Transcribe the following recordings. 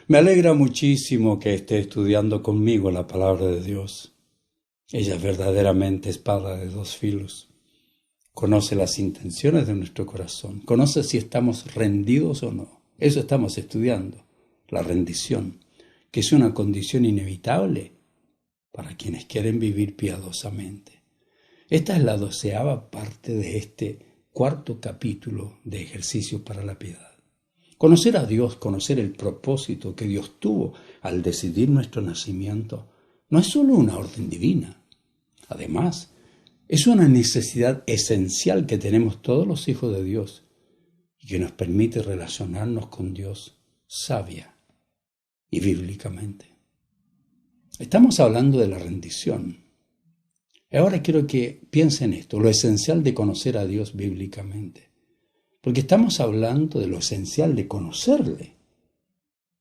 Me alegra muchísimo que esté estudiando conmigo la palabra de Dios. Ella es verdaderamente espada de dos filos. Conoce las intenciones de nuestro corazón. Conoce si estamos rendidos o no. Eso estamos estudiando, la rendición, que es una condición inevitable para quienes quieren vivir piadosamente. Esta es la 12ª parte de este 4º capítulo de Ejercicios para la Piedad. Conocer a Dios, conocer el propósito que Dios tuvo al decidir nuestro nacimiento, no es solo una orden divina. Además, es una necesidad esencial que tenemos todos los hijos de Dios y que nos permite relacionarnos con Dios sabia y bíblicamente. Estamos hablando de la rendición. Ahora quiero que piensen esto, lo esencial de conocer a Dios bíblicamente. Porque estamos hablando de lo esencial de conocerle.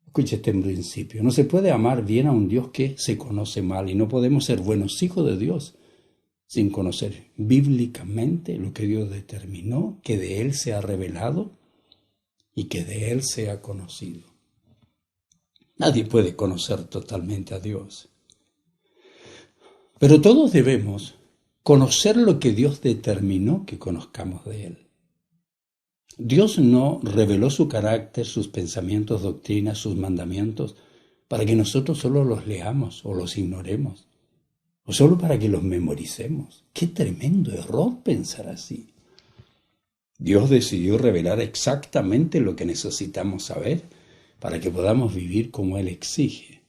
Escuche este principio. No se puede amar bien a un Dios que se conoce mal y no podemos ser buenos hijos de Dios sin conocer bíblicamente lo que Dios determinó, que de Él sea revelado y que de Él sea conocido. Nadie puede conocer totalmente a Dios. Pero todos debemos conocer lo que Dios determinó que conozcamos de Él. Dios no reveló su carácter, sus pensamientos, doctrinas, sus mandamientos, para que nosotros solo los leamos o los ignoremos, o solo para que los memoricemos. ¡Qué tremendo error pensar así! Dios decidió revelar exactamente lo que necesitamos saber para que podamos vivir como Él exige,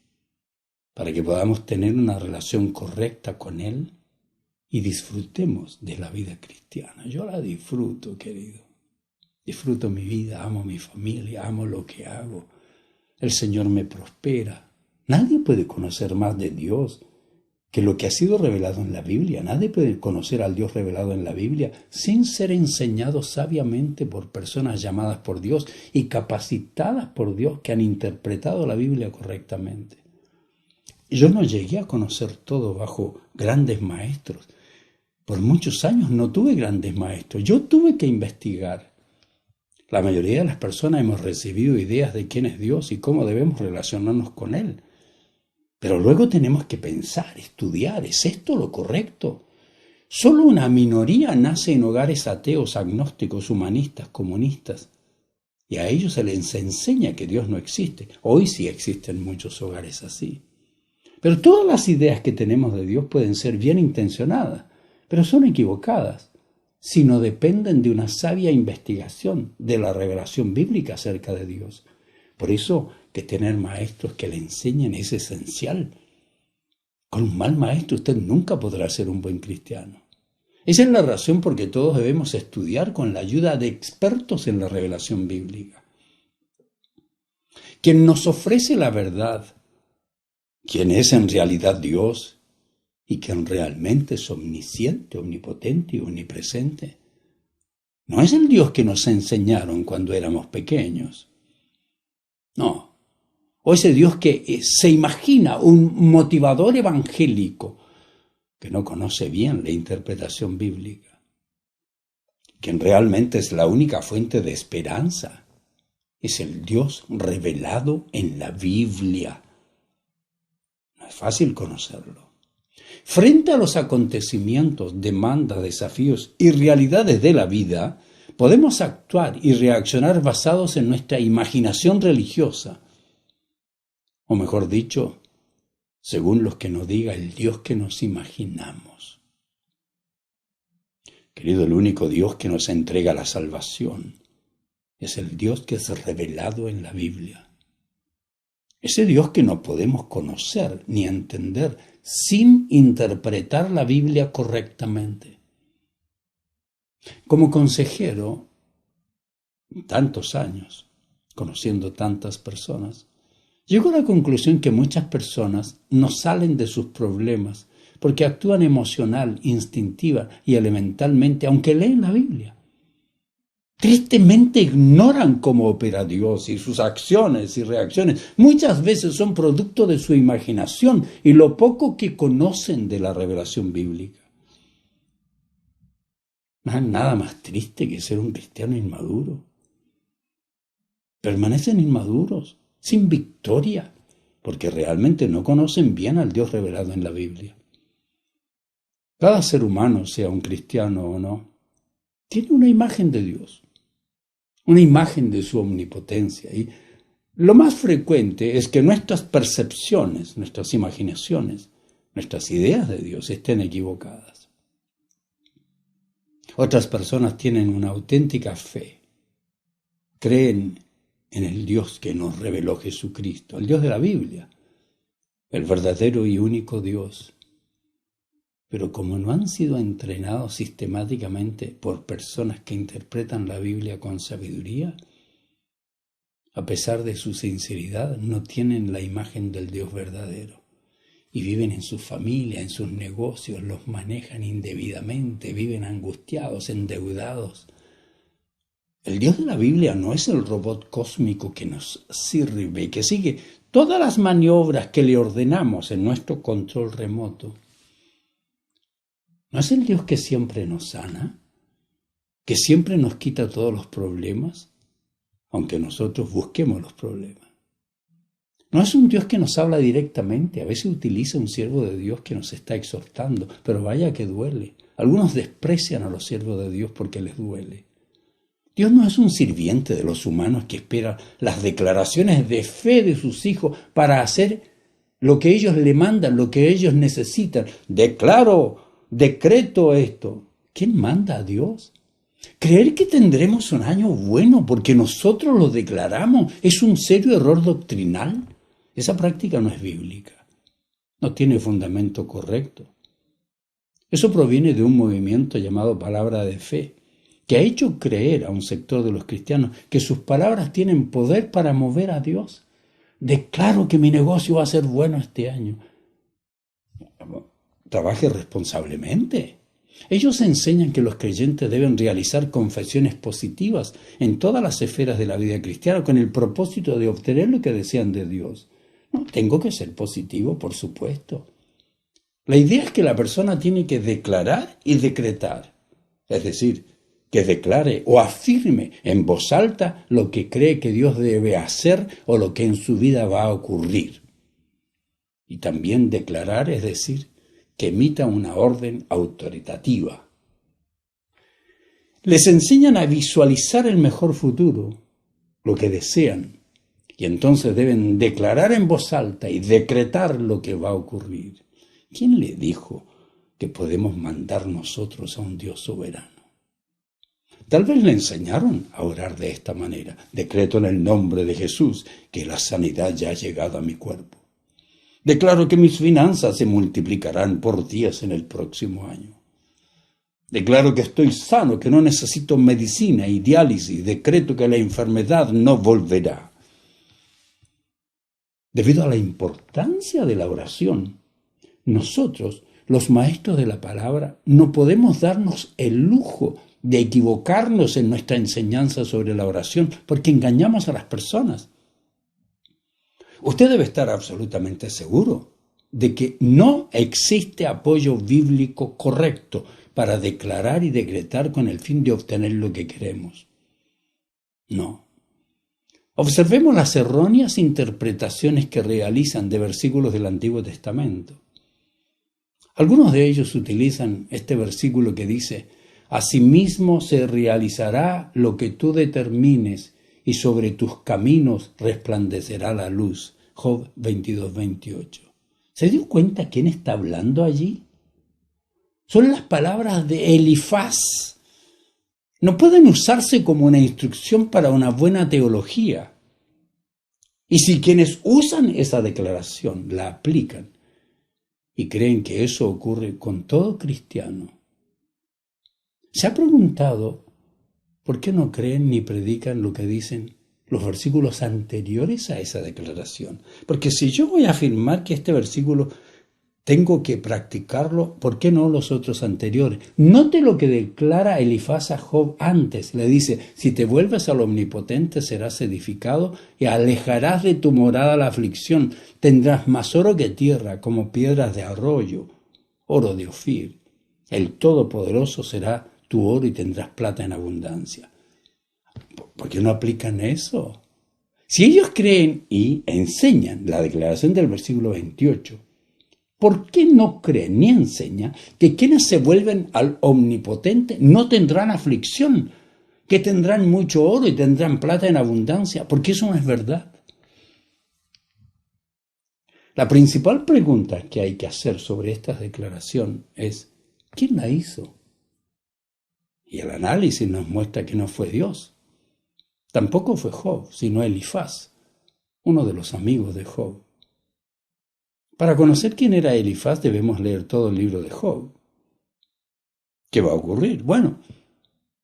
para que podamos tener una relación correcta con Él y disfrutemos de la vida cristiana. Yo la disfruto, querido. Disfruto mi vida, amo mi familia, amo lo que hago. El Señor me prospera. Nadie puede conocer más de Dios que lo que ha sido revelado en la Biblia. Nadie puede conocer al Dios revelado en la Biblia sin ser enseñado sabiamente por personas llamadas por Dios y capacitadas por Dios que han interpretado la Biblia correctamente. Yo no llegué a conocer todo bajo grandes maestros. Por muchos años no tuve grandes maestros. Yo tuve que investigar. La mayoría de las personas hemos recibido ideas de quién es Dios y cómo debemos relacionarnos con Él. Pero luego tenemos que pensar, estudiar, ¿es esto lo correcto? Solo una minoría nace en hogares ateos, agnósticos, humanistas, comunistas. Y a ellos se les enseña que Dios no existe. Hoy sí existen muchos hogares así. Pero todas las ideas que tenemos de Dios pueden ser bien intencionadas, pero son equivocadas, si no dependen de una sabia investigación de la revelación bíblica acerca de Dios. Por eso que tener maestros que le enseñen es esencial. Con un mal maestro usted nunca podrá ser un buen cristiano. Esa es la razón por que todos debemos estudiar con la ayuda de expertos en la revelación bíblica. Quien nos ofrece la verdad, quien es en realidad Dios, y quien realmente es omnisciente, omnipotente y omnipresente, no es el Dios que nos enseñaron cuando éramos pequeños. No. O ese Dios que se imagina un motivador evangélico que no conoce bien la interpretación bíblica. Quien realmente es la única fuente de esperanza es el Dios revelado en la Biblia. No es fácil conocerlo. Frente a los acontecimientos, demandas, desafíos y realidades de la vida, podemos actuar y reaccionar basados en nuestra imaginación religiosa. O mejor dicho, según lo que nos diga el Dios que nos imaginamos. Querido, el único Dios que nos entrega la salvación es el Dios que es revelado en la Biblia. Ese Dios que no podemos conocer ni entender sin interpretar la Biblia correctamente. Como consejero, tantos años, conociendo tantas personas, llego a la conclusión que muchas personas no salen de sus problemas porque actúan emocional, instintiva y elementalmente, aunque leen la Biblia. Tristemente ignoran cómo opera Dios y sus acciones y reacciones. Muchas veces son producto de su imaginación y lo poco que conocen de la revelación bíblica. No hay nada más triste que ser un cristiano inmaduro. Permanecen inmaduros sin victoria, porque realmente no conocen bien al Dios revelado en la Biblia. Cada ser humano, sea un cristiano o no, tiene una imagen de Dios, una imagen de su omnipotencia. Y lo más frecuente es que nuestras percepciones, nuestras imaginaciones, nuestras ideas de Dios estén equivocadas. Otras personas tienen una auténtica fe, creen en el Dios que nos reveló Jesucristo, el Dios de la Biblia, el verdadero y único Dios. Pero como no han sido entrenados sistemáticamente por personas que interpretan la Biblia con sabiduría, a pesar de su sinceridad, no tienen la imagen del Dios verdadero. Y viven en su familia, en sus negocios, los manejan indebidamente, viven angustiados, endeudados. El Dios de la Biblia no es el robot cósmico que nos sirve y que sigue todas las maniobras que le ordenamos en nuestro control remoto. ¿No es el Dios que siempre nos sana? ¿Que siempre nos quita todos los problemas? Aunque nosotros busquemos los problemas. No es un Dios que nos habla directamente. A veces utiliza un siervo de Dios que nos está exhortando, pero vaya que duele. Algunos desprecian a los siervos de Dios porque les duele. Dios no es un sirviente de los humanos que espera las declaraciones de fe de sus hijos para hacer lo que ellos le mandan, lo que ellos necesitan. Decreto esto. ¿Quién manda a Dios? Creer que tendremos un año bueno porque nosotros lo declaramos es un serio error doctrinal. Esa práctica no es bíblica. No tiene fundamento correcto. Eso proviene de un movimiento llamado Palabra de Fe, que ha hecho creer a un sector de los cristianos que sus palabras tienen poder para mover a Dios. Declaro que mi negocio va a ser bueno este año. Trabaje responsablemente. Ellos enseñan que los creyentes deben realizar confesiones positivas en todas las esferas de la vida cristiana con el propósito de obtener lo que desean de Dios. No, tengo que ser positivo, por supuesto. La idea es que la persona tiene que declarar y decretar, es decir, que declare o afirme en voz alta lo que cree que Dios debe hacer o lo que en su vida va a ocurrir. Y también declarar, es decir, que emita una orden autoritativa. Les enseñan a visualizar el mejor futuro, lo que desean, y entonces deben declarar en voz alta y decretar lo que va a ocurrir. ¿Quién le dijo que podemos mandar nosotros a un Dios soberano? Tal vez le enseñaron a orar de esta manera. Decreto en el nombre de Jesús que la sanidad ya ha llegado a mi cuerpo. Declaro que mis finanzas se multiplicarán por 10 en el próximo año. Declaro que estoy sano, que no necesito medicina y diálisis. Decreto que la enfermedad no volverá. Debido a la importancia de la oración, nosotros, los maestros de la palabra, no podemos darnos el lujo de equivocarnos en nuestra enseñanza sobre la oración, porque engañamos a las personas. Usted debe estar absolutamente seguro de que no existe apoyo bíblico correcto para declarar y decretar con el fin de obtener lo que queremos. No. Observemos las erróneas interpretaciones que realizan de versículos del Antiguo Testamento. Algunos de ellos utilizan este versículo que dice: asimismo se realizará lo que tú determines y sobre tus caminos resplandecerá la luz. Job 22:28. ¿Se dio cuenta quién está hablando allí? Son las palabras de Elifaz. No pueden usarse como una instrucción para una buena teología. Y si quienes usan esa declaración la aplican y creen que eso ocurre con todo cristiano, ¿se ha preguntado por qué no creen ni predican lo que dicen los versículos anteriores a esa declaración? Porque si yo voy a afirmar que este versículo tengo que practicarlo, ¿por qué no los otros anteriores? Note lo que declara Elifaz a Job antes. Le dice: si te vuelves al Omnipotente serás edificado y alejarás de tu morada la aflicción. Tendrás más oro que tierra, como piedras de arroyo, oro de Ofir. El Todopoderoso será tu oro y tendrás plata en abundancia. ¿Por qué no aplican eso? Si ellos creen y enseñan la declaración del versículo 28, ¿por qué no creen ni enseñan que quienes se vuelven al Omnipotente no tendrán aflicción, que tendrán mucho oro y tendrán plata en abundancia? Porque eso no es verdad. La principal pregunta que hay que hacer sobre esta declaración es, ¿quién la hizo? Y el análisis nos muestra que no fue Dios. Tampoco fue Job, sino Elifaz, uno de los amigos de Job. Para conocer quién era Elifaz debemos leer todo el libro de Job. ¿Qué va a ocurrir? Bueno,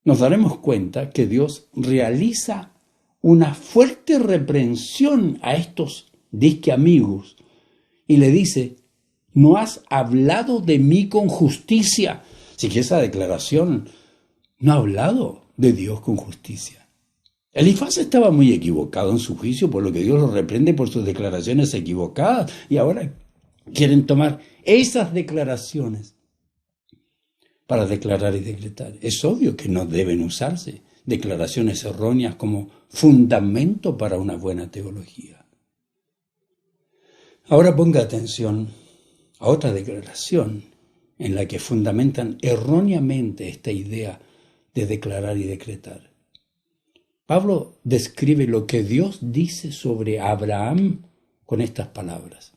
nos daremos cuenta que Dios realiza una fuerte reprensión a estos disque amigos y le dice, no has hablado de mí con justicia. Así que esa declaración no ha hablado de Dios con justicia. Elifaz estaba muy equivocado en su juicio, por lo que Dios lo reprende por sus declaraciones equivocadas. Y ahora quieren tomar esas declaraciones para declarar y decretar. Es obvio que no deben usarse declaraciones erróneas como fundamento para una buena teología. Ahora ponga atención a otra declaración en la que fundamentan erróneamente esta idea de declarar y decretar. Pablo describe lo que Dios dice sobre Abraham con estas palabras.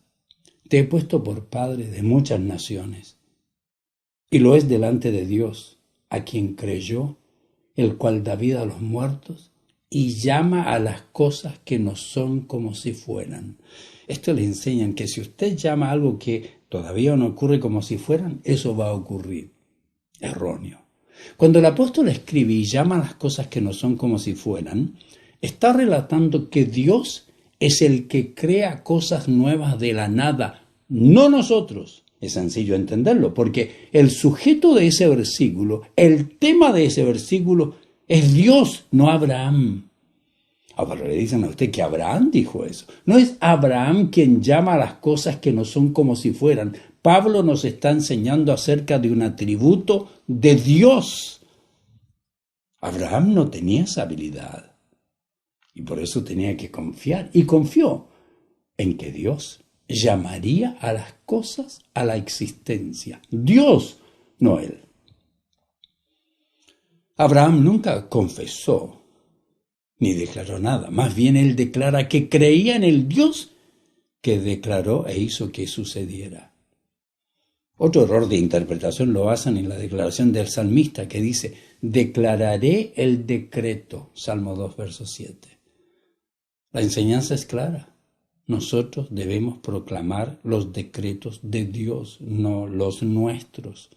Te he puesto por padre de muchas naciones, y lo es delante de Dios, a quien creyó, el cual da vida a los muertos y llama a las cosas que no son como si fueran. Esto le enseñan que si usted llama a algo que todavía no ocurre como si fueran, eso va a ocurrir. Erróneo. Cuando el apóstol escribe y llama a las cosas que no son como si fueran, está relatando que Dios es el que crea cosas nuevas de la nada, no nosotros. Es sencillo entenderlo, porque el sujeto de ese versículo, el tema de ese versículo, es Dios, no Abraham. Ahora le dicen a usted que Abraham dijo eso. No es Abraham quien llama a las cosas que no son como si fueran. Pablo nos está enseñando acerca de un atributo de Dios. Abraham no tenía esa habilidad y por eso tenía que confiar. Y confió en que Dios llamaría a las cosas a la existencia. Dios, no él. Abraham nunca confesó ni declaró nada. Más bien él declara que creía en el Dios que declaró e hizo que sucediera. Otro error de interpretación lo basan en la declaración del salmista que dice, declararé el decreto, Salmo 2, verso 7. La enseñanza es clara. Nosotros debemos proclamar los decretos de Dios, no los nuestros.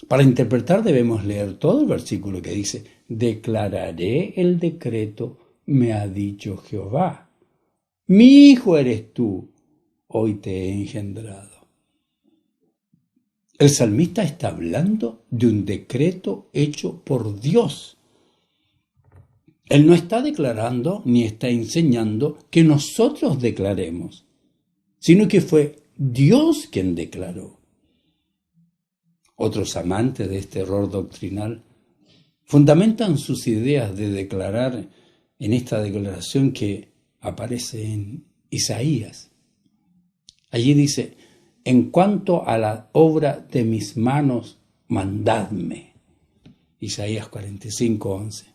Para interpretar debemos leer todo el versículo que dice, declararé el decreto, me ha dicho Jehová. Mi hijo eres tú, hoy te he engendrado. El salmista está hablando de un decreto hecho por Dios. Él no está declarando ni está enseñando que nosotros declaremos, sino que fue Dios quien declaró. Otros amantes de este error doctrinal fundamentan sus ideas de declarar en esta declaración que aparece en Isaías. Allí dice, en cuanto a la obra de mis manos, mandadme. Isaías 45:11.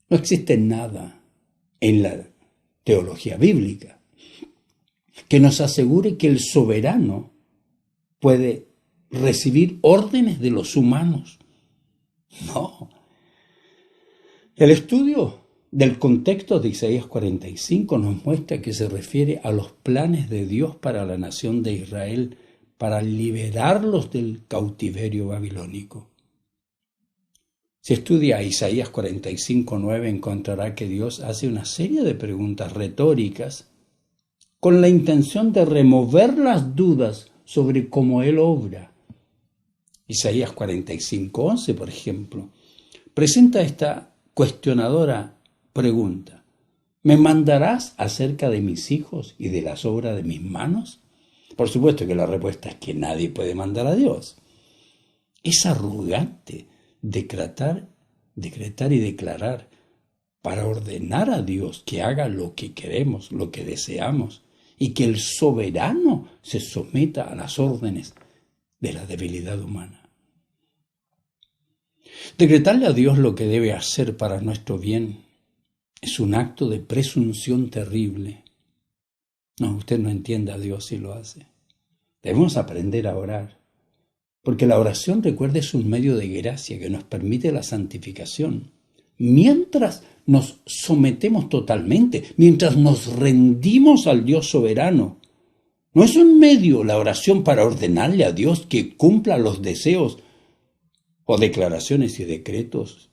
No existe nada en la teología bíblica que nos asegure que el soberano puede recibir órdenes de los humanos. No. El estudio del contexto de Isaías 45 nos muestra que se refiere a los planes de Dios para la nación de Israel para liberarlos del cautiverio babilónico. Si estudia Isaías 45:9 encontrará que Dios hace una serie de preguntas retóricas con la intención de remover las dudas sobre cómo Él obra. Isaías 45:11, por ejemplo, presenta esta cuestionadora pregunta. ¿Me mandarás acerca de mis hijos y de las obras de mis manos? Por supuesto que la respuesta es que nadie puede mandar a Dios. Es arrogante decretar y declarar para ordenar a Dios que haga lo que queremos, lo que deseamos, y que el soberano se someta a las órdenes de la debilidad humana. Decretarle a Dios lo que debe hacer para nuestro bien es un acto de presunción terrible. No, usted no entiende a Dios si lo hace. Debemos aprender a orar, porque la oración, recuerde, es un medio de gracia que nos permite la santificación. Mientras nos sometemos totalmente, mientras nos rendimos al Dios soberano, no es un medio la oración para ordenarle a Dios que cumpla los deseos o declaraciones y decretos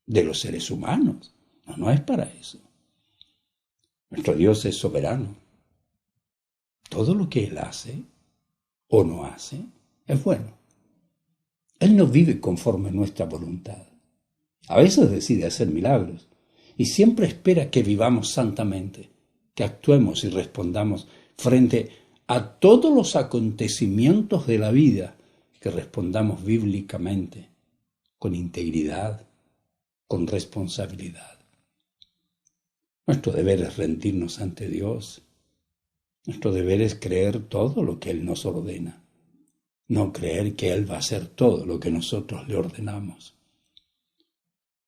de los seres humanos. No, no es para eso. Nuestro Dios es soberano. Todo lo que Él hace o no hace es bueno. Él no vive conforme a nuestra voluntad. A veces decide hacer milagros y siempre espera que vivamos santamente, que actuemos y respondamos frente a todos los acontecimientos de la vida, que respondamos bíblicamente, con integridad, con responsabilidad. Nuestro deber es rendirnos ante Dios. Nuestro deber es creer todo lo que Él nos ordena, no creer que Él va a hacer todo lo que nosotros le ordenamos.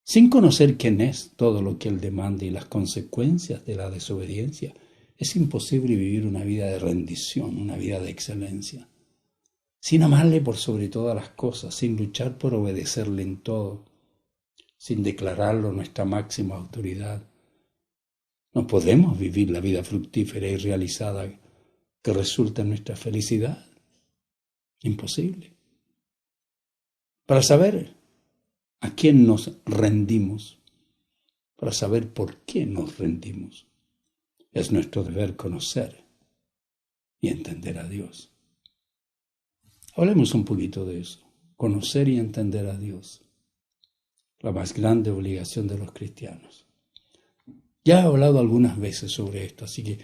Sin conocer quién es, todo lo que Él demanda y las consecuencias de la desobediencia, es imposible vivir una vida de rendición, una vida de excelencia. Sin amarle por sobre todas las cosas, sin luchar por obedecerle en todo, sin declararlo nuestra máxima autoridad, no podemos vivir la vida fructífera y realizada que resulta en nuestra felicidad. Imposible. Para saber a quién nos rendimos, para saber por qué nos rendimos, es nuestro deber conocer y entender a Dios. Hablemos un poquito de eso. Conocer y entender a Dios. La más grande obligación de los cristianos. Ya he hablado algunas veces sobre esto, así que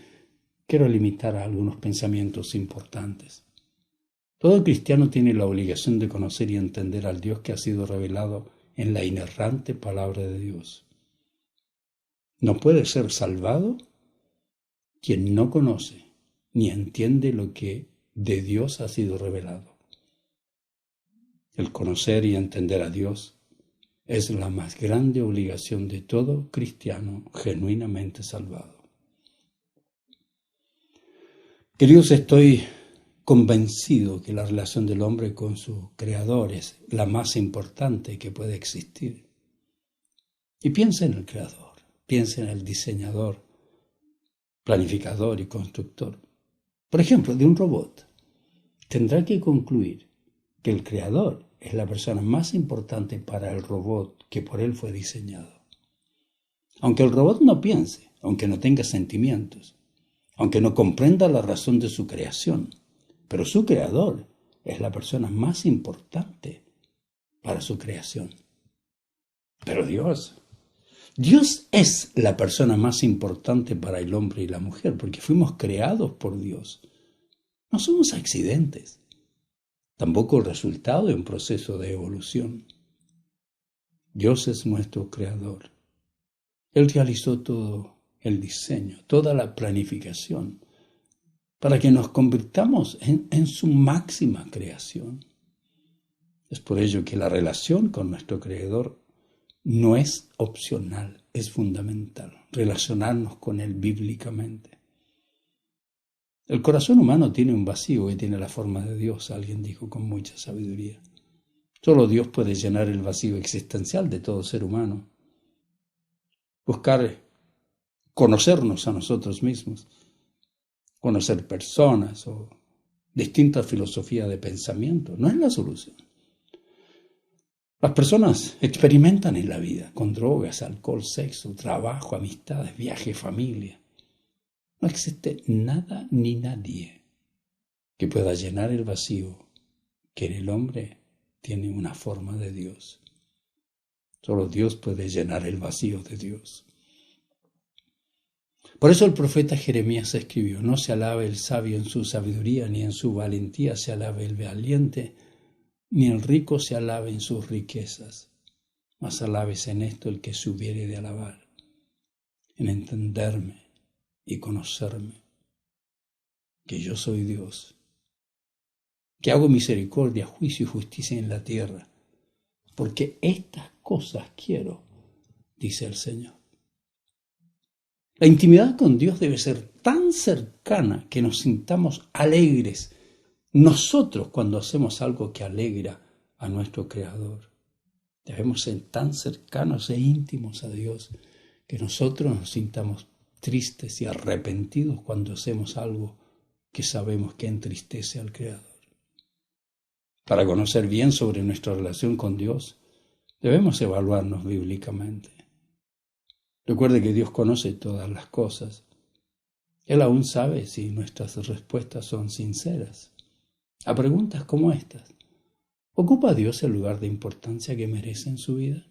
quiero limitar a algunos pensamientos importantes. Todo cristiano tiene la obligación de conocer y entender al Dios que ha sido revelado en la inerrante palabra de Dios. No puede ser salvado quien no conoce ni entiende lo que de Dios ha sido revelado. El conocer y entender a Dios es la más grande obligación de todo cristiano genuinamente salvado. Queridos, estoy convencido que la relación del hombre con su Creador es la más importante que puede existir. Y piensa en el Creador, piensa en el diseñador, planificador y constructor. Por ejemplo, de un robot, tendrá que concluir que el Creador es la persona más importante para el robot que por él fue diseñado. Aunque el robot no piense, aunque no tenga sentimientos, aunque no comprenda la razón de su creación, pero su creador es la persona más importante para su creación. Pero Dios es la persona más importante para el hombre y la mujer, porque fuimos creados por Dios. No somos accidentes, tampoco el resultado de un proceso de evolución. Dios es nuestro creador. Él realizó todo el diseño, toda la planificación, para que nos convirtamos en su máxima creación. Es por ello que la relación con nuestro Creador no es opcional, es fundamental, relacionarnos con Él bíblicamente. El corazón humano tiene un vacío que tiene la forma de Dios, alguien dijo con mucha sabiduría. Solo Dios puede llenar el vacío existencial de todo ser humano. Buscar conocernos a nosotros mismos, conocer personas o distintas filosofías de pensamiento, no es la solución. Las personas experimentan en la vida con drogas, alcohol, sexo, trabajo, amistades, viaje, familia. No existe nada ni nadie que pueda llenar el vacío que en el hombre tiene una forma de Dios. Solo Dios puede llenar el vacío de Dios. Por eso el profeta Jeremías escribió: no se alabe el sabio en su sabiduría, ni en su valentía se alabe el valiente, ni el rico se alabe en sus riquezas, mas alabes en esto el que se hubiere de alabar, en entenderme y conocerme, que yo soy Dios, que hago misericordia, juicio y justicia en la tierra, porque estas cosas quiero, dice el Señor. La intimidad con Dios debe ser tan cercana que nos sintamos alegres nosotros cuando hacemos algo que alegra a nuestro Creador. Debemos ser tan cercanos e íntimos a Dios que nosotros nos sintamos tristes y arrepentidos cuando hacemos algo que sabemos que entristece al Creador. Para conocer bien sobre nuestra relación con Dios, debemos evaluarnos bíblicamente. Recuerde que Dios conoce todas las cosas. Él aún sabe si nuestras respuestas son sinceras. A preguntas como estas, ¿ocupa Dios el lugar de importancia que merece en su vida?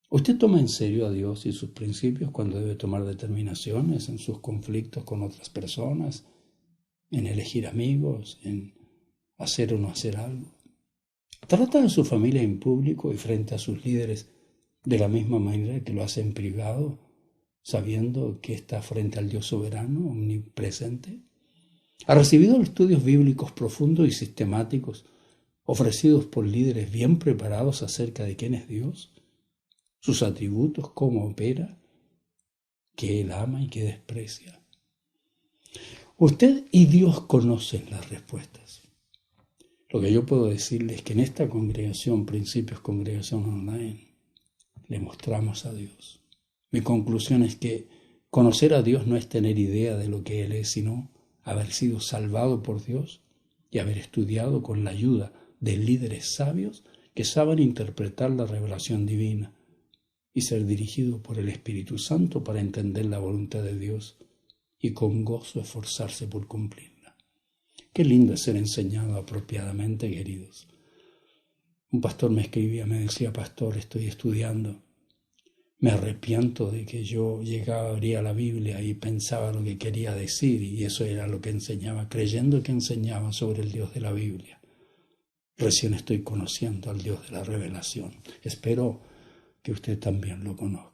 ¿Usted toma en serio a Dios y sus principios cuando debe tomar determinaciones en sus conflictos con otras personas, en elegir amigos, en hacer o no hacer algo? ¿Trata a su familia en público y frente a sus líderes de la misma manera que lo hace en privado, sabiendo que está frente al Dios soberano, omnipresente? ¿Ha recibido estudios bíblicos profundos y sistemáticos ofrecidos por líderes bien preparados acerca de quién es Dios, sus atributos, cómo opera, que Él ama y que desprecia? Usted y Dios conocen las respuestas. Lo que yo puedo decirle es que en esta congregación, Principios Congregación Online, le mostramos a Dios. Mi conclusión es que conocer a Dios no es tener idea de lo que Él es, sino haber sido salvado por Dios y haber estudiado con la ayuda de líderes sabios que saben interpretar la revelación divina y ser dirigido por el Espíritu Santo para entender la voluntad de Dios y con gozo esforzarse por cumplirla. Qué lindo es ser enseñado apropiadamente, queridos. Un pastor me escribía, me decía: pastor, estoy estudiando. Me arrepiento de que yo llegaba, abría la Biblia y pensaba lo que quería decir, y eso era lo que enseñaba, creyendo que enseñaba sobre el Dios de la Biblia. Recién estoy conociendo al Dios de la revelación. Espero que usted también lo conozca.